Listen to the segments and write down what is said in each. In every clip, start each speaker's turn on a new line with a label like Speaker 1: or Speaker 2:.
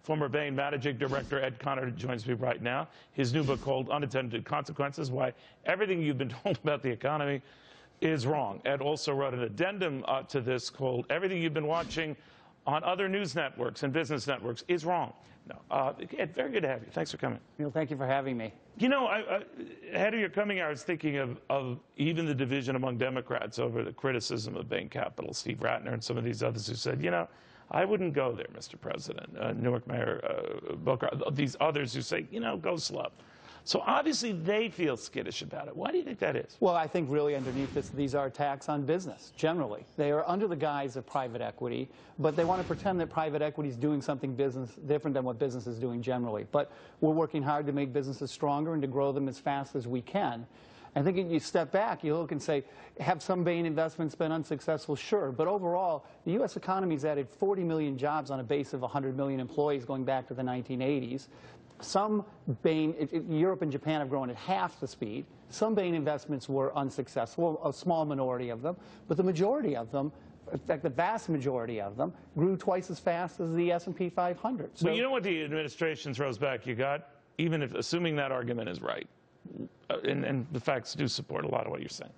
Speaker 1: Former Bain Managing Director Ed Conard joins me right now. His new book called Unintended Consequences, Why Everything You've Been Told About the Economy is Wrong. Ed also wrote an addendum to this called Everything You've Been Watching on Other News Networks and Business Networks is Wrong. No, Ed, very good to have you. Thanks for coming.
Speaker 2: Neil, thank you for having me.
Speaker 1: You know, ahead of your coming, I was thinking of even the division among Democrats over the criticism of Bain Capital, Steve Ratner and some of these others who said, you know, I wouldn't go there, Mr. President. Newark Mayor Booker, these others who say, you know, go slow. So obviously they feel skittish about it. Why do you think that is?
Speaker 2: Well, I think really underneath this, these are attacks on business, generally. They are under the guise of private equity, but they want to pretend that private equity is doing something different than what business is doing generally. But we're working hard to make businesses stronger and to grow them as fast as we can. I think if you step back, you look and say, have some Bain investments been unsuccessful? Sure. But overall, the U.S. economy has added 40 million jobs on a base of 100 million employees going back to the 1980s. Some Bain, Europe and Japan have grown at half the speed. Some Bain investments were unsuccessful, a small minority of them, but the majority of them, in fact, the vast majority of them, grew twice as fast as the S&P 500. So,
Speaker 1: well, you know what the administration throws back? You got, even if, assuming that argument is right, and the facts do support a lot of what you're saying,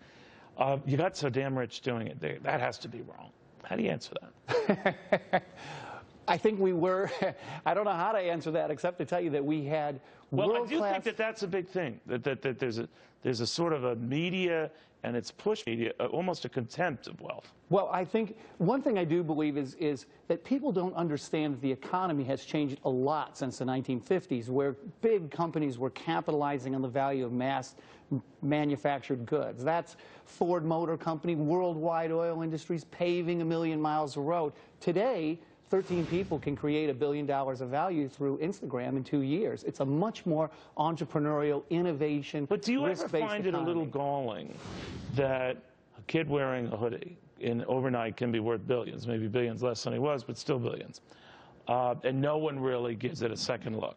Speaker 1: you got so damn rich doing it. That has to be wrong. How do you answer that?
Speaker 2: I think we were, I don't know how to answer that except to tell you that we had
Speaker 1: well, I do think that that's a big thing, that there's a sort of a media, and it's push media, almost a contempt of wealth.
Speaker 2: Well, I think one thing I do believe is that people don't understand that the economy has changed a lot since the 1950s, where big companies were capitalizing on the value of mass manufactured goods. That's Ford Motor Company, Worldwide Oil Industries, paving 1 million miles of road. Today, 13 people can create $1 billion of value through Instagram in 2 years. It's a much more entrepreneurial, innovation,
Speaker 1: but do you ever find it a little
Speaker 2: economy.
Speaker 1: galling that a kid wearing a hoodie overnight can be worth billions, maybe billions less than he was, but still billions, and no one really gives it a second look?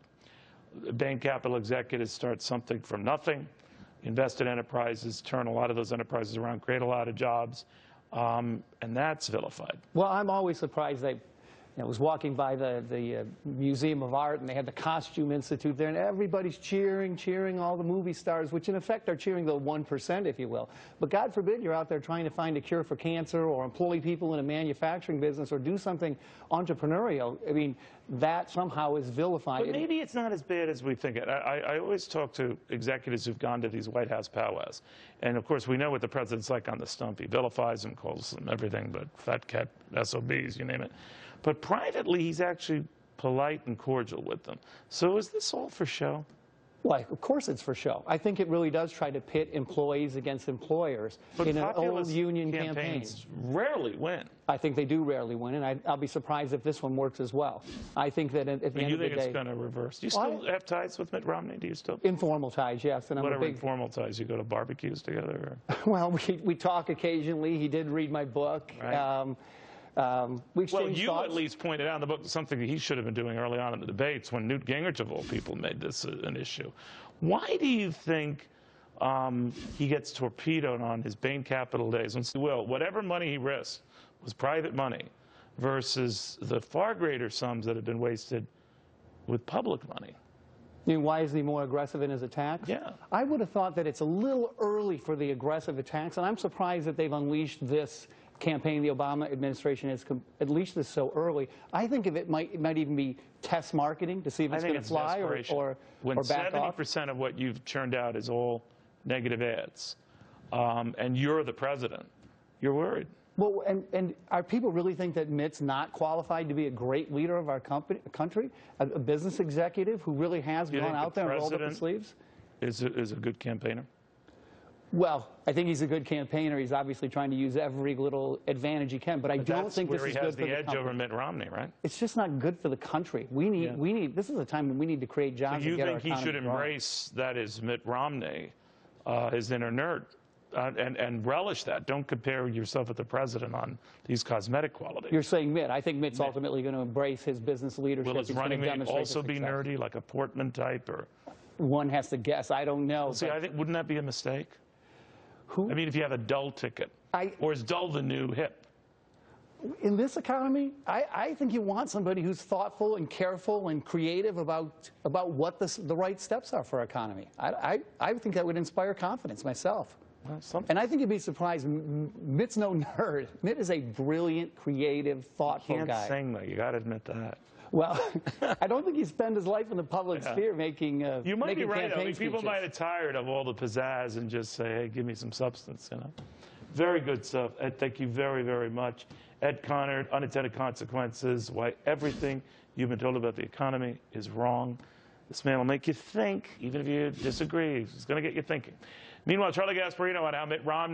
Speaker 1: Bain Capital executives start something from nothing, invest in enterprises, turn a lot of those enterprises around, create a lot of jobs, and that's vilified.
Speaker 2: Well, I'm always surprised I was walking by the Museum of Art, and they had the Costume Institute there, and everybody's cheering all the movie stars, which in effect are cheering the 1%, if you will. But God forbid you're out there trying to find a cure for cancer or employ people in a manufacturing business or do something entrepreneurial. I mean, that somehow is vilified.
Speaker 1: But maybe it's not as bad as we think it. I always talk to executives who've gone to these White House powwows. And, of course, we know what the president's like on the stump. He vilifies them, calls them everything but fat cat SOBs, you name it. But privately, he's actually polite and cordial with them. So is this all for show?
Speaker 2: Well, of course it's for show. I think it really does try to pit employees against employers in an old union campaign.
Speaker 1: Rarely win.
Speaker 2: I think they do rarely win, and I'll be surprised if this one works as well. I think that at the end of the day...
Speaker 1: You think it's going to reverse? Do you still have ties with Mitt Romney? Do you still?
Speaker 2: Informal ties, yes. And
Speaker 1: what are informal ties? You go to barbecues together? Or?
Speaker 2: Well, we talk occasionally. He did read my book.
Speaker 1: Right.
Speaker 2: We exchanged
Speaker 1: well, you
Speaker 2: thoughts.
Speaker 1: at least pointed out in the book something that he should have been doing early on in the debates when Newt Gingrich, of all people, made this an issue. Why do you think he gets torpedoed on his Bain Capital days? Whatever money he risked was private money versus the far greater sums that have been wasted with public money.
Speaker 2: I mean, why is he more aggressive in his attacks?
Speaker 1: Yeah.
Speaker 2: I would have thought that it's a little early for the aggressive attacks, and I'm surprised that they've unleashed this campaign. The Obama administration has unleashed this so early. I think it might even be test marketing to see if it's going to fly or back off.
Speaker 1: When 70% of what you've churned out is all negative ads, and you're the president, you're worried.
Speaker 2: Well, and our people really think that Mitt's not qualified to be a great leader of our country, a business executive who really has gone out there and rolled up the sleeves?
Speaker 1: Is a good campaigner?
Speaker 2: Well, I think he's a good campaigner. He's obviously trying to use every little advantage he can, but I don't think this is good for the country.
Speaker 1: That's where he has the edge over Mitt Romney, right?
Speaker 2: It's just not good for the country. We need. This is a time when we need to create jobs.
Speaker 1: So you
Speaker 2: and get our
Speaker 1: think he should embrace that is Mitt Romney, his inner nerd, and relish that? Don't compare yourself with the president on these cosmetic qualities.
Speaker 2: You're saying Mitt. I think Mitt's ultimately going to embrace his business leadership.
Speaker 1: Will his running mate also be nerdy, like a Portman type, or?
Speaker 2: One has to guess. I don't know.
Speaker 1: Well, see, I think wouldn't that be a mistake?
Speaker 2: Who?
Speaker 1: I mean, if you have a dull ticket, or is dull the new hip?
Speaker 2: In this economy, I think you want somebody who's thoughtful and careful and creative about what the right steps are for our economy. I think that would inspire confidence myself.
Speaker 1: Well,
Speaker 2: and I think you'd be surprised. Mitt's no nerd. Mitt is a brilliant, creative, thoughtful guy.
Speaker 1: You can't sing, though. You got to admit that.
Speaker 2: Well, I don't think he spent his life in the public sphere making
Speaker 1: You might
Speaker 2: making
Speaker 1: be right. I mean, people
Speaker 2: speeches.
Speaker 1: might have tired of all the pizzazz and just say, hey, give me some substance, you know. Very good stuff. Ed, thank you very, very much. Ed Conard, Unintended Consequences, Why Everything You've Been Told About the Economy is Wrong. This man will make you think, even if you disagree. He's going to get you thinking. Meanwhile, Charlie Gasparino and Mitt Romney.